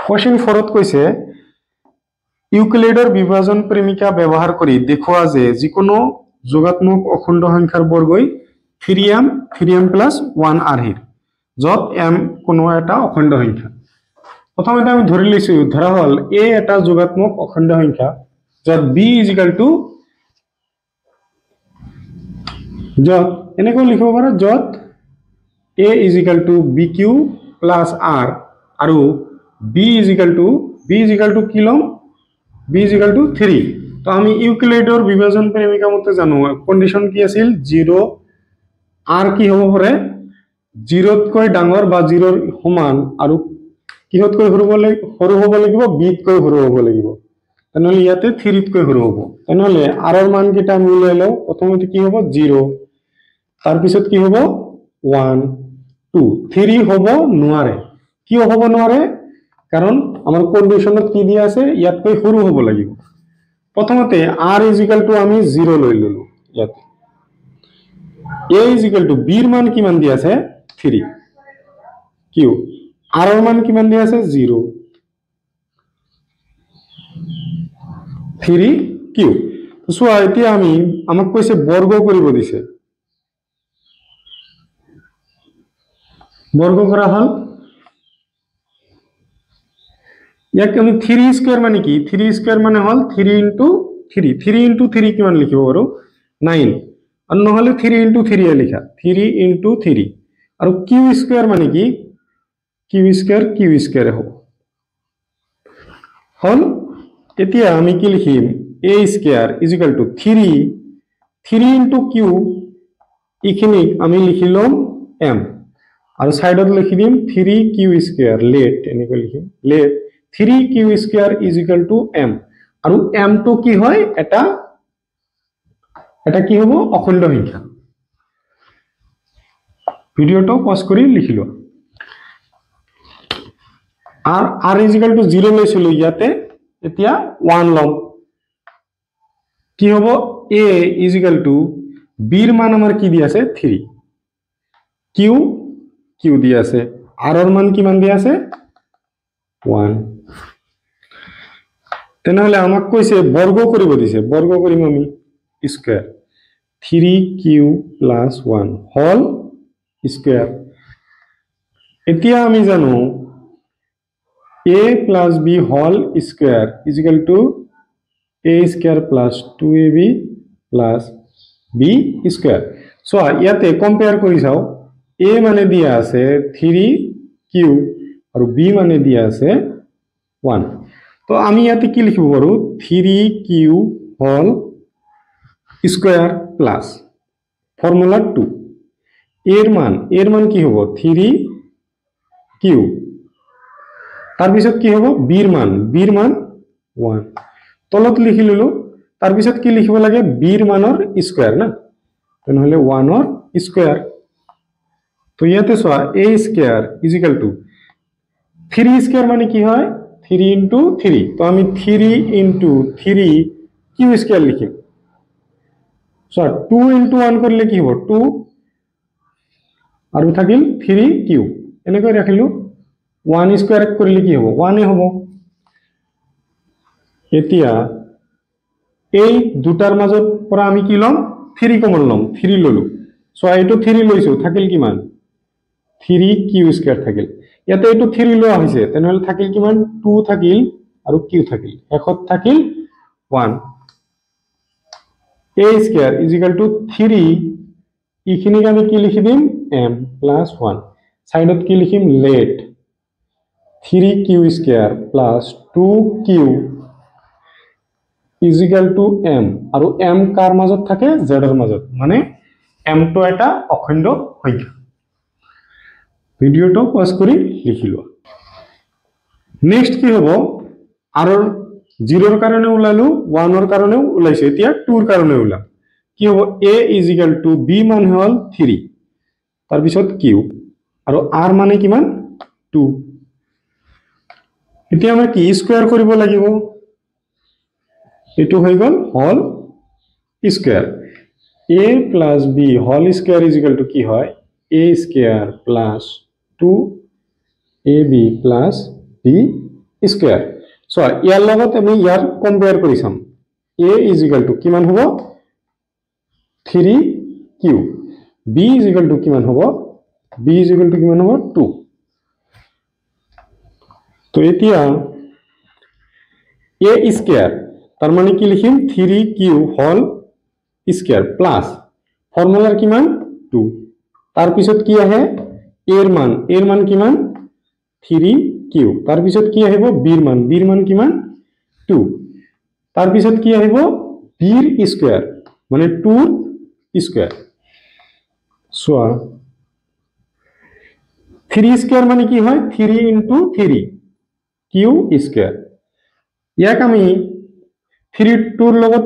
Question 4 কৈছে ইউক্লিডৰ বিভাজন প্ৰেমিকা ব্যৱহাৰ কৰি দেখুৱা যে যিকোনো যোগাত্মক অখণ্ড সংখ্যাৰ বৰ্গই 3m 3m + 1 আৰহিৰ যত m কোনো এটা অখণ্ড সংখ্যা। প্ৰথমতে আমি ধৰি লৈছো ধৰা হল a এটা যোগাত্মক অখণ্ড সংখ্যা যত b = যত এনেকৈ লিখিব পাৰো যত a = bq + r আৰু b = কি লম b = 3। তো আমি ইউক্লিডৰ বিভাজন প্ৰেমিকা মতে জানো কন্ডিশন কি আছিল 0 r কি হ'ব পাৰে 0 তকৈ ডাঙৰ বা 0 ৰ সমান আৰু কিহতকৈ সৰু হ'ব লাগিব b তকৈ সৰু হ'ব লাগিব। তেনেহলে ইয়াতে 3 তকৈ সৰু হ'ব। তেনেহলে r ৰ মান কিটা আমি লৈ লও। প্ৰথমতে কি হ'ব 0 তাৰ পিছত কি হ'ব 1 2 3 হ'ব নোৱাৰে। কিয় হ'ব নোৱাৰে কাৰণ আমাৰ কন্ডিশনত কি দিয়া আছে ইয়াতকৈ সৰু হ'ব লাগিব। প্ৰথমতে r = আমি 0 লৈ ললো ইয়াতে a = b ৰ মান কিমান দিয়া আছে 3 q r ৰ মান কিমান দিয়া আছে 0 3 q। সো এতিয়া আমি আমাক কৈছে বৰ্গ কৰিব দিছে বৰ্গ কৰা হল ইয়াক আমি 3 স্কয়াৰ মানে কি 3 স্কয়াৰ মানে হল 3 * 3 3 * 3 কিমান লিখিব পাৰো 9 আৰু নহলে 3 * 3 এ লিখা 3 * 3 আৰু q স্কয়ার মানে কি q স্কয়ার হ'ব হল। এতিয়া আমি কি লিখিম a স্কয়ার = 3 * q ইখিনি আমি লিখিলম m আৰু সাইডত লিখি দিম 3q স্কয়াৰ লেট এনেকৈ লিখিম লেট 3q স্কয়াৰ = m আৰু m তো কি হয় এটা কি হ'ব অখণ্ড সংখ্যা। ভিডিওটো পজ কৰি লিখিলো r = 0 লৈছিলো ইয়াতে এতিয়া 1 লম কি হ'ব a = b ৰ মান আমাৰ কি দি আছে 3 q দি আছে r ৰ মান কিমান দি আছে 1। তেনেহলে আমাক কৈছে বৰ্গ কৰিব দিছে বৰ্গ কৰিম আমি স্কয়ার 3q + 1 হল স্কয়ার। এতিয়া আমি জানো a + b হল square = a square + 2ab + b square. So ইয়াতে কম্পেয়ার কৰি চাও a মানে দিয়া আছে 3q আৰু b মানে দিয়া আছে 1। তো আমি ইয়াতে কি লিখিব পাৰো 3q হল স্কয়ার প্লাস ফর্মুলা 2 এর মান কি হ'ব 3q তার পিছত কি হ'ব b ৰ মান 1 তলত লিখি ললো তাৰ পিছত কি লিখিব লাগে b ৰ মানৰ স্কয়াৰ না তেনেহলে 1 ৰ স্কয়ার। তো ইয়াতে সোয়া a স্কয়ার = 3 স্কয়ার মানে কি হয় 3 * 3 তো আমি 3 * 3 q স্কয়ার লিখিম। সো 2 * 1 করলে কি হ'ব 2 আৰু থাকিল 3q এনেকৈ ৰাখিলো 1 স্কয়াৰ কৰিলে কি হ'ব 1 এ হ'ব। এতিয়া এই দুটাৰ মাজত পৰা আমি কি লম 3 কমন লম 3 ললো। সো এইটো 3 লৈছো থাকিল কিমান 3q স্কয়ার থাকিল ইয়াতে এইটো 3 লোৱা হৈছে তেনেহলে থাকিল কিমান 2 থাকিল আৰু q থাকিল শেষত থাকিল 1 a স্কয়ার = 3 ইখিনিক আমি কি লিখি দিম m + 1 সাইডত কি লিখিম let 3q square + 2q = m আৰু m কাৰ মাজত থাকে z ৰ মাজত মানে m তো এটা অখণ্ড সংখ্যা। ভিডিওটো পজ কৰি লিখিলো। নেক্সট কি হ'ব r ৰ 0 ৰ কাৰণে ওলালো 1 ৰ কাৰণেও ওলাইছে এতিয়া 2 ৰ কাৰণে ওলাম কি হ'ব a = b মান হল 3 তাৰ পিছত q আৰু r মানে কিমান 2। এতিয়া আমৰা কি স্কয়াৰ কৰিব লাগিব এটো হৈ গল হল স্কয়ার a + b হল স্কয়ার = কি হয় a square + 2ab + b square so ইয়াৰ লগত আমি ইয়াৰ কম্পেয়াৰ কৰি চাম a ইজ ইকুয়াল টু কিমান হ'ব 3q b is equal to কিমান হ'ব b ইজ ইকুয়াল টু কিমান হ'ব 2 তো এতিয়া a স্কয়াৰ তাৰ মানে কি লিখিম 3q হোল স্কয়াৰ প্লাস ফৰ্মুলাৰ কিমান 2 তাৰ পিছত কি আহে a এৰ মান কিমান 3q তাৰ পিছত কি আহিব b এৰ মান কিমান 2 তাৰ পিছত কি আহিব b এৰ স্কয়াৰ মানে 2 স্কয়াৰ সোয়া 3 স্কয়াৰ মানে কি হয় 3 into 3 q স্কয়াৰ ইয়াক আমি 3 2 ৰ লগত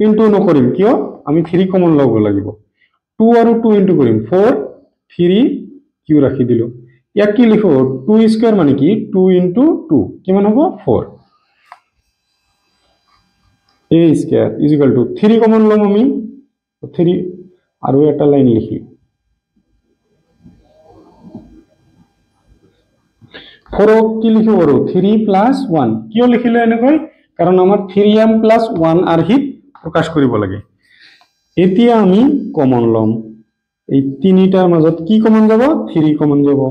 ইনটু নকৰিম কিয় আমি 3 কমন লব লাগিব 2 আৰু 2 ইনটু কৰিম 4 3 q ৰাখি দিলো ইয়াক কি লিখো 2 স্কয়াৰ মানে কি 2 into 2 কিমান হ'ব 4 a square is equal to 3 common লম আমি 3 আৰু এটা লাইন লিখি 4 কি লিখো আৰু 3 plus 1 কিয় লিখিলে এনেকৈ কাৰণ আমাৰ 3m plus 1 আৰহিত প্ৰকাশ কৰিব লাগে এতিয়া আমি কমন লম এই তিনিটাৰ মাজত কি কমন যাব 3 কমন যাব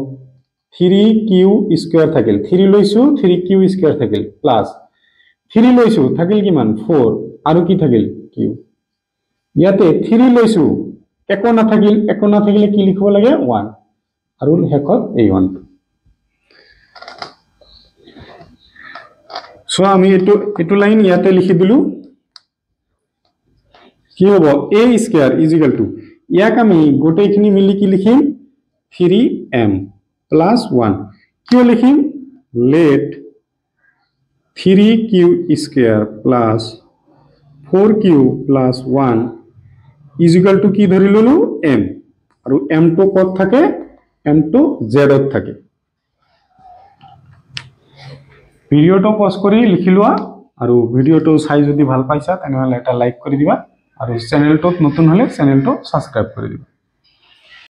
3q স্কয়াৰ থাকিল 3 লৈছো 3q স্কয়াৰ থাকিল প্লাস 3 লৈছো থাকিল কিমান 4 আৰু কি থাকিল q ইয়াতে 3 লৈছো একো নাথাকিলে কি লিখিব লাগে 1 আৰু হেকত এই 1 সো আমি এটো লাইন ইয়াতে লিখি দিলু কি হ'ব a square is equal to ইয়াক আমি গোটেইখিনি মিলি কি লিখিম 3m plus 1 কিয় লিখিম let 3q square plus 4q plus 1 is equal to কি ধৰি ললো m আৰু m টো কত থাকে m টো z ত থাকে ভিডিওটো পজ কৰি লিখি লোৱা আৰু ভিডিওটো চাই যদি ভাল পাইছা তেনেহলে এটা লাইক কৰি দিবা আৰু চেনেলটো নতুন হলে চেনেলটো সাবস্ক্ৰাইব কৰি দিবা